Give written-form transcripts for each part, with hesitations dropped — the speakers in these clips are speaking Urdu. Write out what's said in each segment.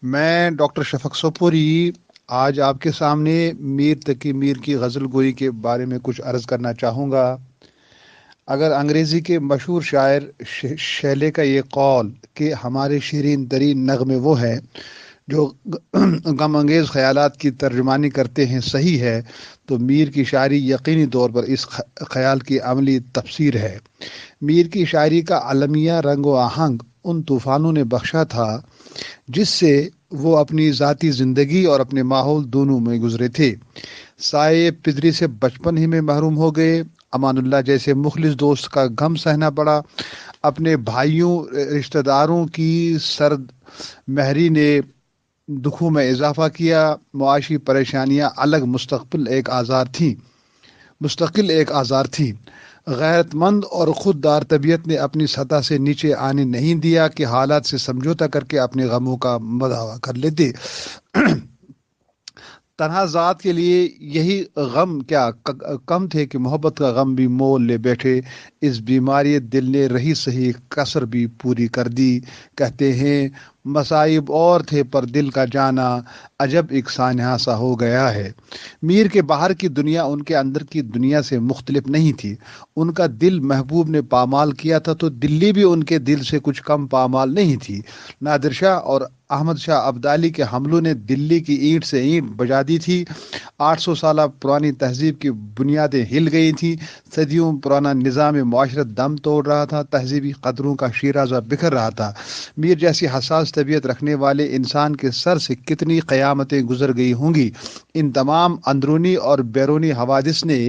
میں ڈاکٹر شفق سوپوری آج آپ کے سامنے میر تقی میر کی غزل گوئی کے بارے میں کچھ عرض کرنا چاہوں گا۔ اگر انگریزی کے مشہور شاعر شیلے کا یہ قول کہ ہمارے شیرین ترین نغمے وہ ہیں جو غم انگیز خیالات کی ترجمانی کرتے ہیں صحیح ہے، تو میر کی شاعری یقینی طور پر اس خیال کی عملی تفسیر ہے۔ میر کی شاعری کا المیہ رنگ و آہنگ ان طوفانوں نے بخشا تھا جس سے وہ اپنی ذاتی زندگی اور اپنے ماحول دونوں میں گزرے تھے۔ سائے پدری سے بچپن ہی میں محروم ہو گئے، امان اللہ جیسے مخلص دوست کا غم سہنا پڑا، اپنے بھائیوں رشتہ داروں کی سرد مہری نے دکھوں میں اضافہ کیا، معاشی پریشانیاں الگ مستقل ایک آزار تھیں۔ غیرت مند اور خوددار طبیعت نے اپنی سطح سے نیچے آنے نہیں دیا کہ حالات سے سمجھوتا کر کے اپنے غموں کا مداوع کر لیتے۔ تنہا ذات کے لیے یہی غم کیا کم تھے کہ محبت کا غم بھی مول لے بیٹھے۔ اس بیماری دل نے رہی سہی کسر بھی پوری کر دی۔ کہتے ہیں مصائب اور تھے پر دل کا جانا عجب ایک سانحہ سا ہو گیا ہے۔ میر کے باہر کی دنیا ان کے اندر کی دنیا سے مختلف نہیں تھی۔ ان کا دل محبوب نے پامال کیا تھا تو دلی بھی ان کے دل سے کچھ کم پامال نہیں تھی۔ نادر شاہ اور احمد شاہ ابدالی کے حملوں نے دلی کی اینٹ سے اینٹ بجا دی تھی۔ 800 سالہ پرانی تہذیب کی بنیادیں ہل گئی تھیں۔ صدیوں پرانا نظام معاشرت دم توڑ رہا تھا، تہذیبی قدروں کا شیرازہ بکھر رہا تھا۔ میر جیسی حساس طبیعت رکھنے والے انسان کے سر سے کتنی قیامتیں گزر گئی ہوں گی۔ ان تمام اندرونی اور بیرونی حوادث نے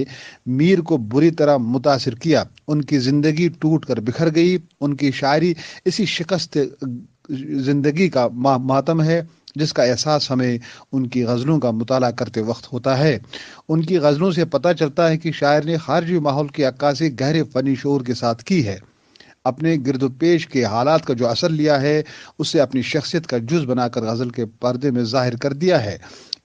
میر کو بری طرح متاثر کیا۔ ان کی زندگی ٹوٹ کر بکھر گئی۔ ان کی شاعری اسی شکست زندگی کا ماتم ہے جس کا احساس ہمیں ان کی غزلوں کا مطالعہ کرتے وقت ہوتا ہے۔ ان کی غزلوں سے پتہ چلتا ہے کہ شاعر نے خارجی ماحول کی عکاسی گہرے فنی شعور کے ساتھ کی ہے۔ اپنے گرد و پیش کے حالات کا جو اثر لیا ہے اسے اپنی شخصیت کا جز بنا کر غزل کے پردے میں ظاہر کر دیا ہے۔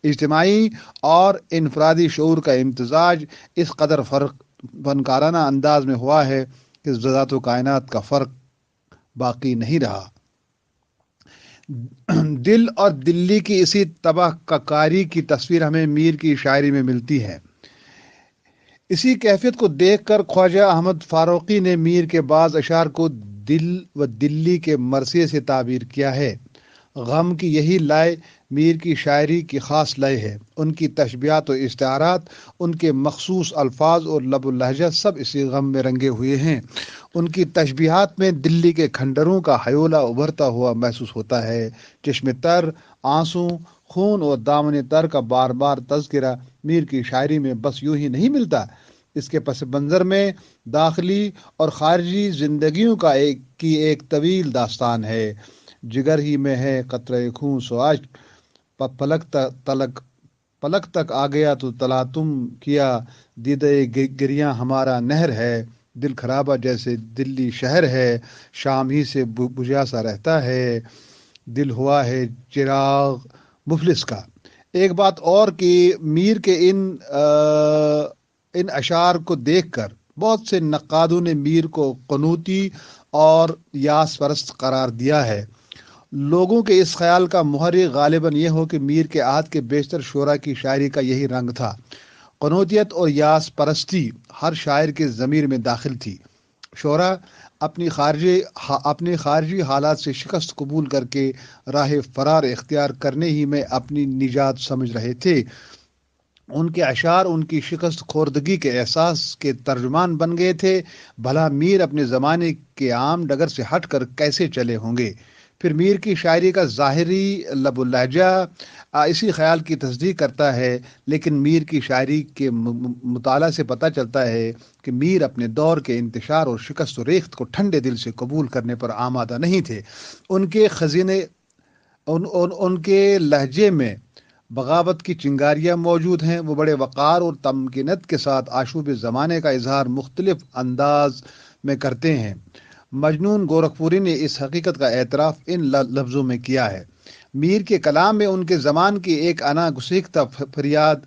اجتماعی اور انفرادی شعور کا امتزاج اس قدر فنکارانہ انداز میں ہوا ہے کہ ذات و کائنات کا فرق باقی نہیں رہا۔ دل اور دلی کی اسی تباہ کاری کی تصویر ہمیں میر کی شاعری میں ملتی ہے۔ اسی کیفیت کو دیکھ کر خواجہ احمد فاروقی نے میر کے بعض اشعار کو دل و دلی کے مرثیے سے تعبیر کیا ہے۔ غم کی یہی لائے میر کی شاعری کی خاص لائے ہے۔ ان کی تشبیہات و استعارات، ان کے مخصوص الفاظ اور لب و لہجہ سب اسی غم میں رنگے ہوئے ہیں۔ ان کی تشبیہات میں دلی کے کھنڈروں کا حیولہ ابھرتا ہوا محسوس ہوتا ہے۔ چشم تر، آنسو، خون اور دامن تر کا بار بار تذکرہ میر کی شاعری میں بس یوں ہی نہیں ملتا۔ اس کے پس منظر میں داخلی اور خارجی زندگیوں کی ایک طویل داستان ہے۔ جگر ہی میں ہے قطرہ خون سو اشک، پلک تک آ گیا تو تلاطم کیا، دیدہ گریاں ہمارا نہر ہے، دل خرابہ جیسے دلی شہر ہے، شام ہی سے بجھا سا رہتا ہے، دل ہوا ہے چراغ مفلس کا۔ ایک بات اور کہ میر کے ان اشعار کو دیکھ کر بہت سے نقادوں نے میر کو قنوطی اور یاس پرست قرار دیا ہے۔ لوگوں کے اس خیال کا محرک غالباً یہ ہو کہ میر کے عہد کے بیشتر شعراء کی شاعری کا یہی رنگ تھا۔ قنوطیت اور یاس پرستی ہر شاعر کے ضمیر میں داخل تھی۔ شعراء اپنی خارجی حالات سے شکست قبول کر کے راہ فرار اختیار کرنے ہی میں اپنی نجات سمجھ رہے تھے۔ ان کے اشعار ان کی شکست خوردگی کے احساس کے ترجمان بن گئے تھے۔ بھلا میر اپنے زمانے کے عام ڈگر سے ہٹ کر کیسے چلے ہوں گے؟ پھر میر کی شاعری کا ظاہری لب و لہجہ اسی خیال کی تصدیق کرتا ہے، لیکن میر کی شاعری کے مطالعہ سے پتہ چلتا ہے کہ میر اپنے دور کے انتشار اور شکست و ریخت کو ٹھنڈے دل سے قبول کرنے پر آمادہ نہیں تھے۔ ان کے لہجے میں بغاوت کی چنگاریاں موجود ہیں۔ وہ بڑے وقار اور تمکنت کے ساتھ آشوب زمانے کا اظہار مختلف انداز میں کرتے ہیں۔ مجنون گورکھپوری نے اس حقیقت کا اعتراف ان لفظوں میں کیا ہے۔ میر کے کلام میں ان کے زمان کی ایک انا گسیختہ فریاد